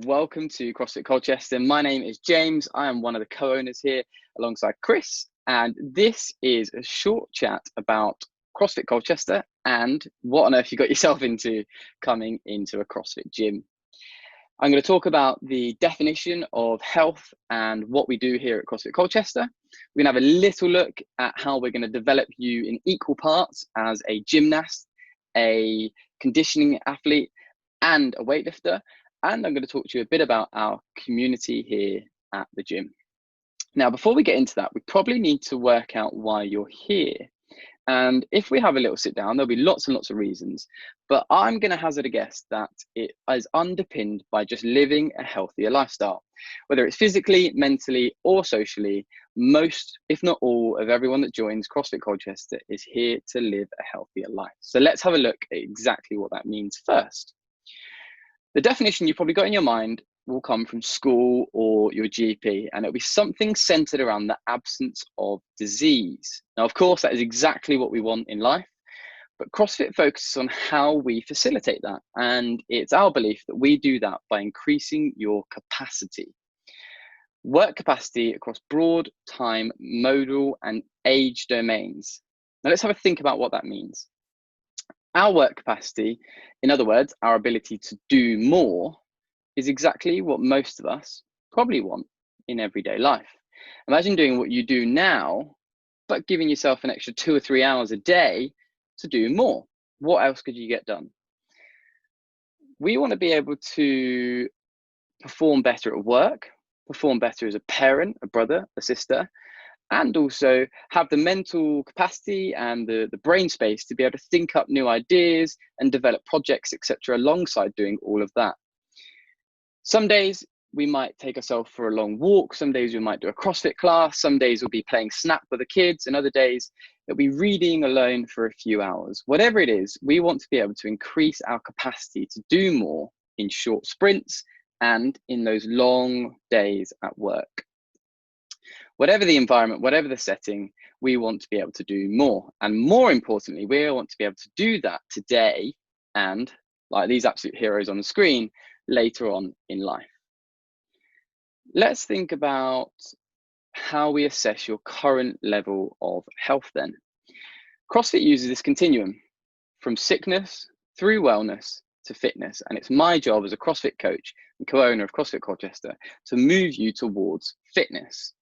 welcome to CrossFit Colchester. My name is James. I am one of the co-owners here alongside Chris, and this is a short chat about CrossFit Colchester and what on earth you got yourself into coming into a CrossFit gym. I'm going to talk about the definition of health and what we do here at CrossFit Colchester. We're going to have a little look at how we're going to develop you in equal parts as a gymnast, a conditioning athlete, and a weightlifter. And I'm going to talk to you a bit about our community here at the gym. Now, before we get into that, we probably need to work out why you're here. And if we have a little sit down, there'll be lots and lots of reasons, but I'm going to hazard a guess that it is underpinned by just living a healthier lifestyle. Whether it's physically, mentally, or socially, most, if not all, of everyone that joins CrossFit Colchester is here to live a healthier life. So let's have a look at exactly what that means first. The definition you've probably got in your mind will come from school or your GP, and it'll be something centered around the absence of disease. Now, of course, that is exactly what we want in life, but CrossFit focuses on how we facilitate that. And it's our belief that we do that by increasing your capacity. Work capacity across broad, time, modal, and age domains. Now, let's have a think about what that means. Our work capacity, in other words, our ability to do more, is exactly what most of us probably want in everyday life. Imagine doing what you do now, but giving yourself an extra 2 or 3 hours a day to do more. What else could you get done? We want to be able to perform better at work, perform better as a parent, a brother, a sister, and also have the mental capacity and the brain space to be able to think up new ideas and develop projects, etc., alongside doing all of that. Some days we might take ourselves for a long walk. Some days we might do a CrossFit class. Some days we'll be playing Snap with the kids. And other days it'll be reading alone for a few hours. Whatever it is, we want to be able to increase our capacity to do more in short sprints and in those long days at work. Whatever the environment, whatever the setting, we want to be able to do more. And more importantly, we want to be able to do that today and, like these absolute heroes on the screen, later on in life. Let's think about how we assess your current level of health then. CrossFit uses this continuum from sickness through wellness to fitness. And it's my job as a CrossFit coach and co-owner of CrossFit Colchester to move you towards fitness.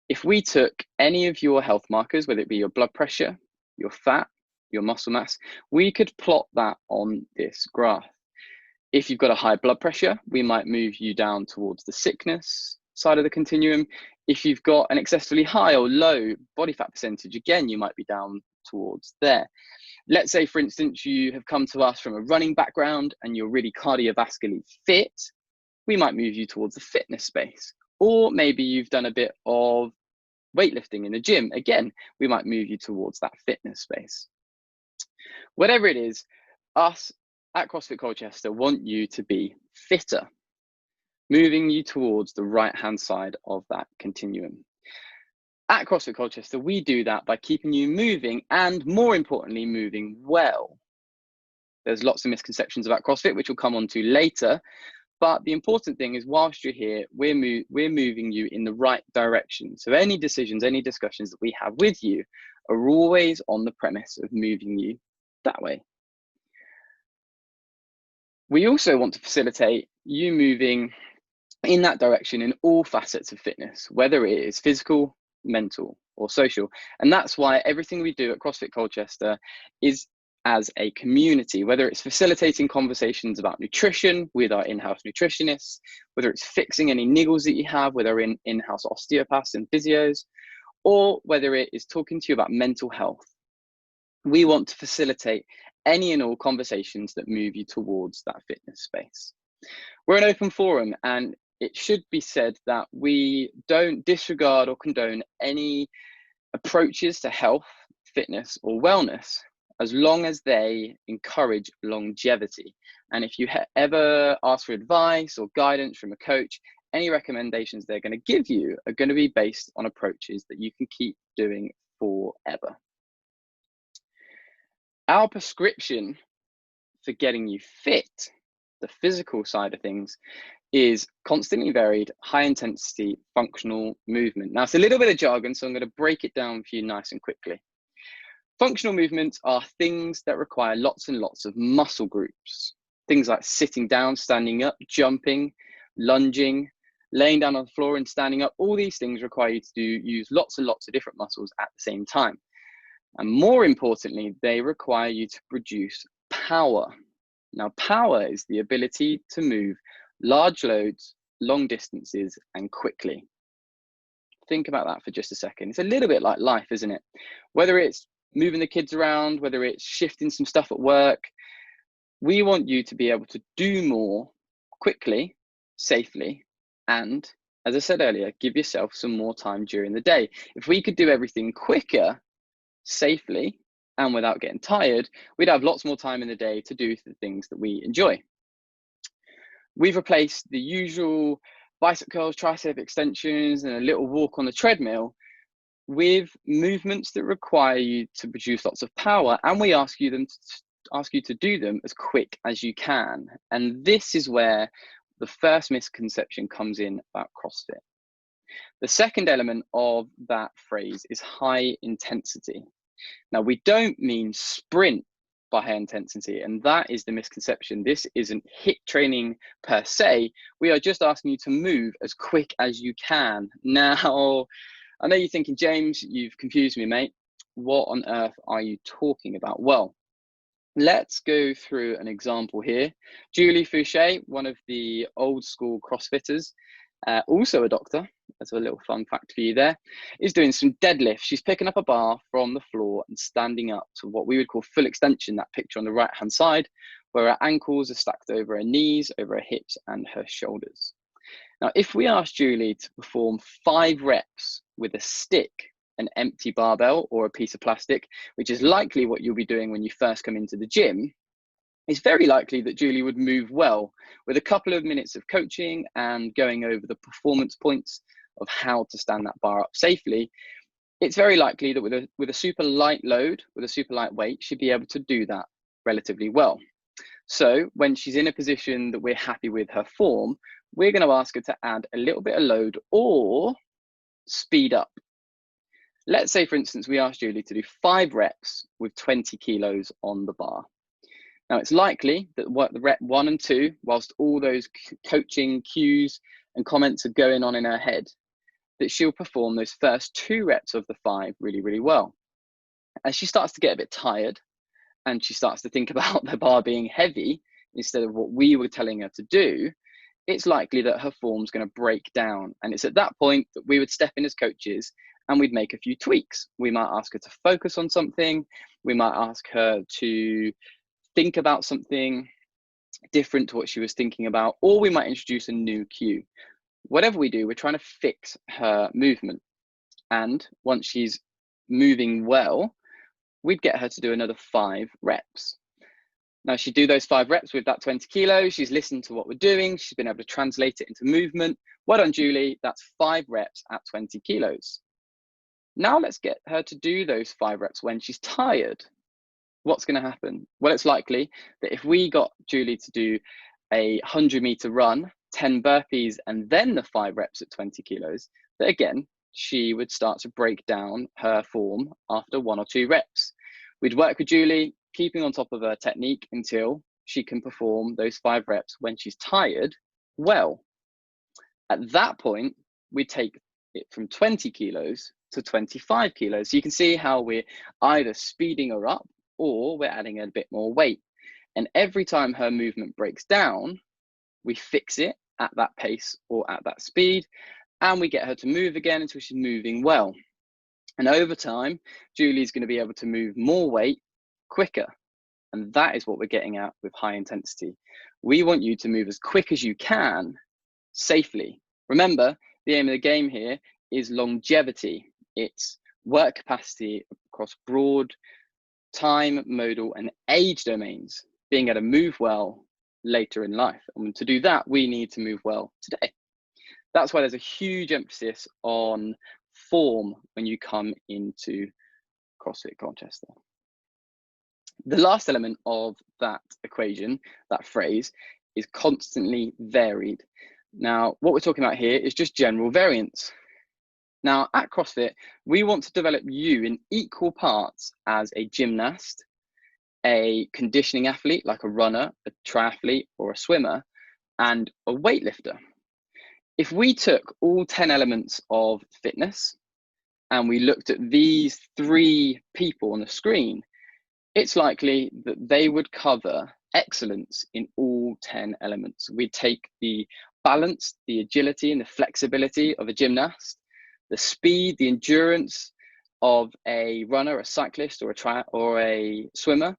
If we took any of your health markers, whether it be your blood pressure, your fat, your muscle mass, we could plot that on this graph. If you've got a high blood pressure, we might move you down towards the sickness side of the continuum. If you've got an excessively high or low body fat percentage, again, you might be down towards there. Let's say, for instance, you have come to us from a running background and you're really cardiovascularly fit, we might move you towards the fitness space. Or maybe you've done a bit of weightlifting in the gym. Again, we might move you towards that fitness space. Whatever it is, us at CrossFit Colchester want you to be fitter, moving you towards the right-hand side of that continuum. At CrossFit Colchester, we do that by keeping you moving and, more importantly, moving well. There's lots of misconceptions about CrossFit, which we'll come on to later. But the important thing is, whilst you're here, we're moving you in the right direction. So any decisions, any discussions that we have with you are always on the premise of moving you that way. We also want to facilitate you moving in that direction in all facets of fitness, whether it is physical, mental, or social. And that's why everything we do at CrossFit Colchester is as a community, whether it's facilitating conversations about nutrition with our in-house nutritionists, whether it's fixing any niggles that you have with our in-house osteopaths and physios, or whether it is talking to you about mental health. We want to facilitate any and all conversations that move you towards that fitness space. We're an open forum, and it should be said that we don't disregard or condone any approaches to health, fitness, or wellness, as long as they encourage longevity. And if you ever ask for advice or guidance from a coach, any recommendations they're going to give you are going to be based on approaches that you can keep doing forever. Our prescription for getting you fit, the physical side of things, is constantly varied, high intensity, functional movement. Now, it's a little bit of jargon, so I'm going to break it down for you nice and quickly. Functional movements are things that require lots and lots of muscle groups. Things like sitting down, standing up, jumping, lunging, laying down on the floor and standing up. All these things require you to use lots and lots of different muscles at the same time. And more importantly, they require you to produce power. Now, power is the ability to move large loads, long distances, and quickly. Think about that for just a second. It's a little bit like life, isn't it? Whether it's moving the kids around, whether it's shifting some stuff at work, we want you to be able to do more quickly, safely, and, as I said earlier, give yourself some more time during the day. If we could do everything quicker, safely, and without getting tired, we'd have lots more time in the day to do the things that we enjoy. We've replaced the usual bicep curls, tricep extensions, and a little walk on the treadmill with movements that require you to produce lots of power, and we ask you to do them as quick as you can. And this is where the first misconception comes in about CrossFit. The second element of that phrase is high intensity. Now, we don't mean sprint by high intensity, and that is the misconception. This isn't HIIT training per se. We are just asking you to move as quick as you can. Now, I know you're thinking, James, you've confused me, mate. What on earth are you talking about? Well, let's go through an example here. Julie Fouché, one of the old school CrossFitters, also a doctor, that's a little fun fact for you there, is doing some deadlifts. She's picking up a bar from the floor and standing up to what we would call full extension, that picture on the right hand side, where her ankles are stacked over her knees, over her hips and her shoulders. Now, if we ask Julie to perform 5 reps with a stick, an empty barbell or a piece of plastic, which is likely what you'll be doing when you first come into the gym, it's very likely that Julie would move well with a couple of minutes of coaching and going over the performance points of how to stand that bar up safely. It's very likely that with a super light load, with a super light weight, she'd be able to do that relatively well. So when she's in a position that we're happy with her form, we're going to ask her to add a little bit of load or speed up. Let's say, for instance, we asked Julie to do 5 reps with 20 kilos on the bar. Now, it's likely that the rep 1 and 2, whilst all those coaching cues and comments are going on in her head, that she'll perform those first 2 reps of the 5 really, really well. As she starts to get a bit tired and she starts to think about the bar being heavy instead of what we were telling her to do, it's likely that her form's going to break down. And it's at that point that we would step in as coaches and we'd make a few tweaks. We might ask her to focus on something. We might ask her to think about something different to what she was thinking about, or we might introduce a new cue. Whatever we do, we're trying to fix her movement. And once she's moving well, we'd get her to do another 5 reps. Now, she'd do those 5 reps with that 20 kilos. She's listened to what we're doing. She's been able to translate it into movement. Well done, Julie. That's 5 reps at 20 kilos. Now let's get her to do those 5 reps when she's tired. What's going to happen? Well, it's likely that if we got Julie to do a 100-meter run, 10 burpees, and then the 5 reps at 20 kilos, that again, she would start to break down her form after 1 or 2 reps. We'd work with Julie, keeping on top of her technique until she can perform those 5 reps when she's tired well. At that point, we take it from 20 kilos to 25 kilos. So you can see how we're either speeding her up or we're adding a bit more weight. And every time her movement breaks down, we fix it at that pace or at that speed, and we get her to move again until she's moving well. And over time, Julie's going to be able to move more weight quicker. And that is what we're getting at with high intensity. We want you to move as quick as you can safely. Remember, the aim of the game here is longevity. It's work capacity across broad time, modal, and age domains, being able to move well later in life. And to do that, we need to move well today. That's why there's a huge emphasis on form when you come into CrossFit Colchester. The last element of that equation, that phrase, is constantly varied. Now, what we're talking about here is just general variance. Now, at CrossFit, we want to develop you in equal parts as a gymnast, a conditioning athlete like a runner, a triathlete, or a swimmer, and a weightlifter. If we took all 10 elements of fitness and we looked at these 3 people on the screen, it's likely that they would cover excellence in all 10 elements. We'd take the balance, the agility, and the flexibility of a gymnast, the speed, the endurance of a runner, a cyclist, or a swimmer,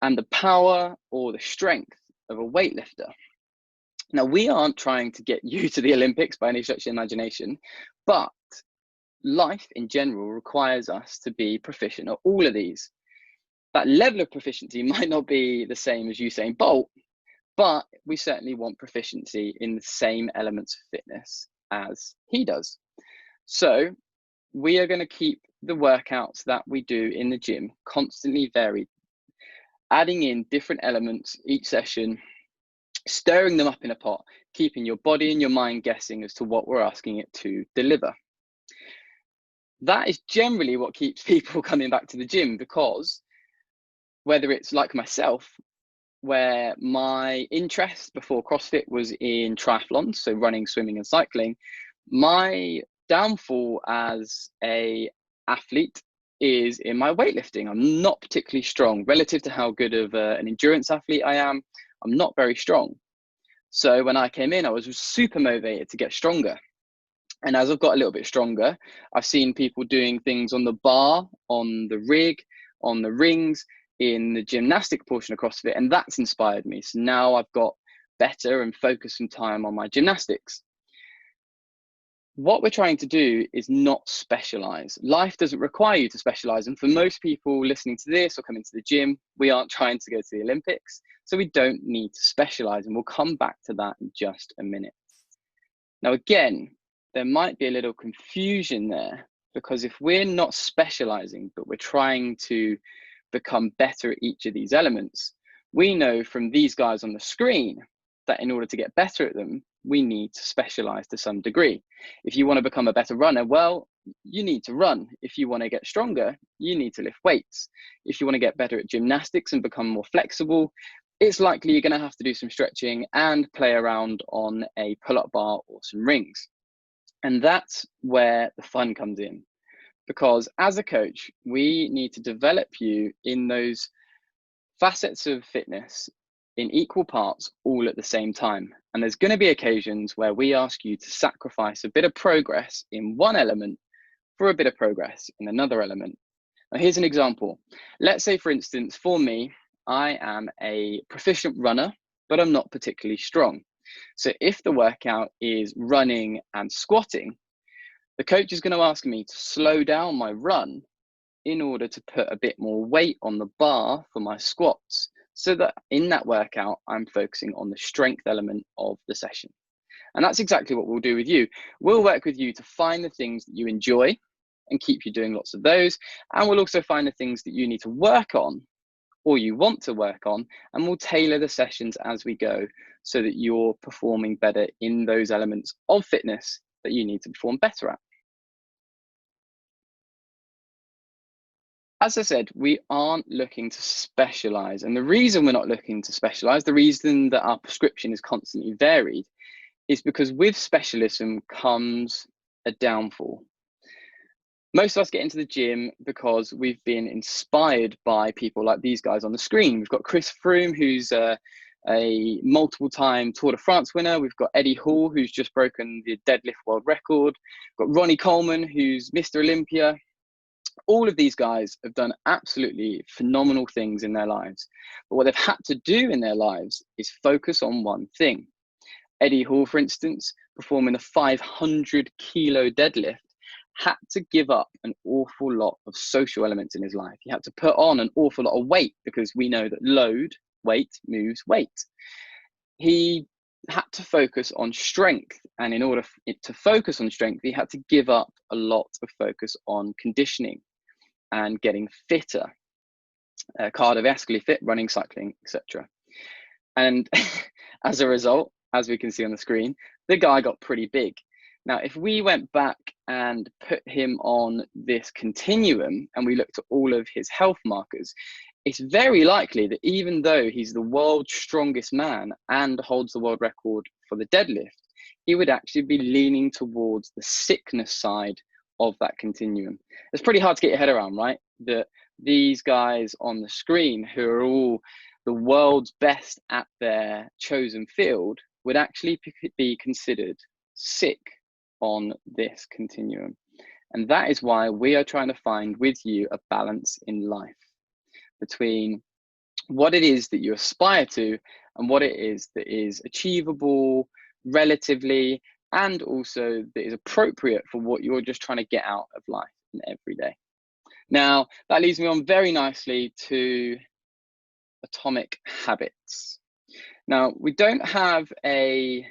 and the power or the strength of a weightlifter. Now, we aren't trying to get you to the Olympics by any stretch of the imagination, but life in general requires us to be proficient at all of these. That level of proficiency might not be the same as Usain Bolt, but we certainly want proficiency in the same elements of fitness as he does. So we are going to keep the workouts that we do in the gym constantly varied, adding in different elements each session, stirring them up in a pot, keeping your body and your mind guessing as to what we're asking it to deliver. That is generally what keeps people coming back to the gym, because whether it's like myself, where my interest before CrossFit was in triathlons, so running, swimming, and cycling, my downfall as an athlete is in my weightlifting. I'm not particularly strong relative to how good of an endurance athlete I am. I'm not very strong. So when I came in, I was super motivated to get stronger. And as I've got a little bit stronger, I've seen people doing things on the bar, on the rig, on the rings, in the gymnastic portion of CrossFit, and that's inspired me. So now I've got better and focused some time on my gymnastics. What we're trying to do is not specialize. Life doesn't require you to specialize. And for most people listening to this or coming to the gym, we aren't trying to go to the Olympics. So we don't need to specialize. And we'll come back to that in just a minute. Now, again, there might be a little confusion there, because if we're not specializing, but we're trying to become better at each of these elements, we know from these guys on the screen that in order to get better at them, we need to specialize to some degree. If you want to become a better runner, well, you need to run. If you want to get stronger, you need to lift weights. If you want to get better at gymnastics and become more flexible, it's likely you're going to have to do some stretching and play around on a pull-up bar or some rings. And that's where the fun comes in, because as a coach, we need to develop you in those facets of fitness in equal parts, all at the same time. And there's going to be occasions where we ask you to sacrifice a bit of progress in one element for a bit of progress in another element. Now, here's an example. Let's say, for instance, for me, I am a proficient runner, but I'm not particularly strong. So if the workout is running and squatting, the coach is going to ask me to slow down my run in order to put a bit more weight on the bar for my squats, so that in that workout, I'm focusing on the strength element of the session. And that's exactly what we'll do with you. We'll work with you to find the things that you enjoy and keep you doing lots of those. And we'll also find the things that you need to work on or you want to work on, and we'll tailor the sessions as we go so that you're performing better in those elements of fitness that you need to perform better at. As I said, we aren't looking to specialize. And the reason we're not looking to specialize, the reason that our prescription is constantly varied, is because with specialism comes a downfall. Most of us get into the gym because we've been inspired by people like these guys on the screen. We've got Chris Froome, who's a multiple-time Tour de France winner. We've got Eddie Hall, who's just broken the deadlift world record. We've got Ronnie Coleman, who's Mr. Olympia. All of these guys have done absolutely phenomenal things in their lives. But what they've had to do in their lives is focus on one thing. Eddie Hall, for instance, performing a 500 kilo deadlift, had to give up an awful lot of social elements in his life. He had to put on an awful lot of weight, because we know that weight moves weight. He had to focus on strength, and in order to focus on strength, he had to give up a lot of focus on conditioning and getting fitter, cardiovascularly fit, running, cycling, etc. And as a result, as we can see on the screen, the guy got pretty big. Now, if we went back and put him on this continuum and we looked at all of his health markers, it's very likely that even though he's the world's strongest man and holds the world record for the deadlift, he would actually be leaning towards the sickness side of that continuum. It's pretty hard to get your head around, right? That these guys on the screen, who are all the world's best at their chosen field, would actually be considered sick on this continuum. And that is why we are trying to find with you a balance in life between what it is that you aspire to and what it is that is achievable relatively, and also that is appropriate for what you're just trying to get out of life and every day. Now, that leads me on very nicely to atomic habits. Now, we don't have a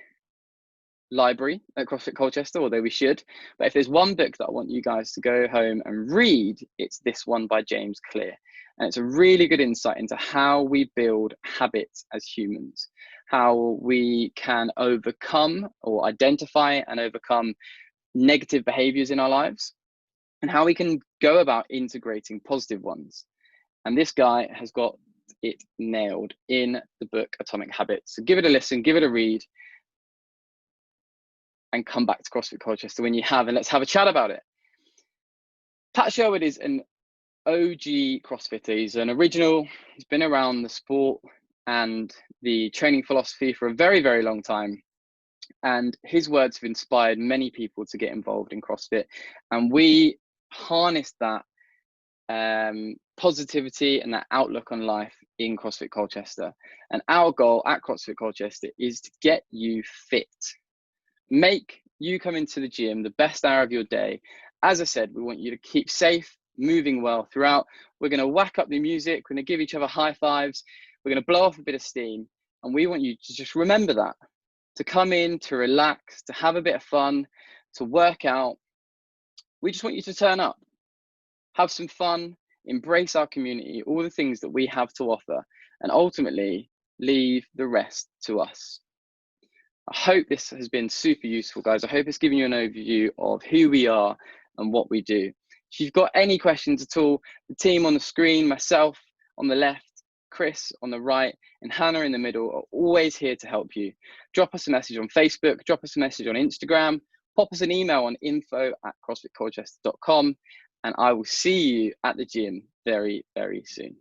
library at CrossFit Colchester, although we should, but if there's one book that I want you guys to go home and read, it's this one by James Clear. And it's a really good insight into how we build habits as humans, how we can overcome or identify and overcome negative behaviors in our lives, and how we can go about integrating positive ones. And this guy has got it nailed in the book Atomic Habits. So give it a listen, give it a read, and come back to CrossFit Colchester when you have, and let's have a chat about it. Pat Sherwood is an OG CrossFitter. He's an original. He's been around the sport and the training philosophy for a very, very long time. And his words have inspired many people to get involved in CrossFit. And we harness that positivity and that outlook on life in CrossFit Colchester. And our goal at CrossFit Colchester is to get you fit. Make you come into the gym the best hour of your day. As I said, we want you to keep safe, moving well throughout. We're going to whack up the music. We're going to give each other high fives. We're going to blow off a bit of steam. And we want you to just remember that, to come in, to relax, to have a bit of fun, to work out. We just want you to turn up, have some fun, embrace our community, all the things that we have to offer, and ultimately leave the rest to us. I hope this has been super useful, guys. I hope it's given you an overview of who we are and what we do. If you've got any questions at all, the team on the screen, myself on the left, Chris on the right, and Hannah in the middle are always here to help you. Drop us a message on Facebook, drop us a message on Instagram, pop us an email on info@crossfitcolchester.com, and I will see you at the gym very, very soon.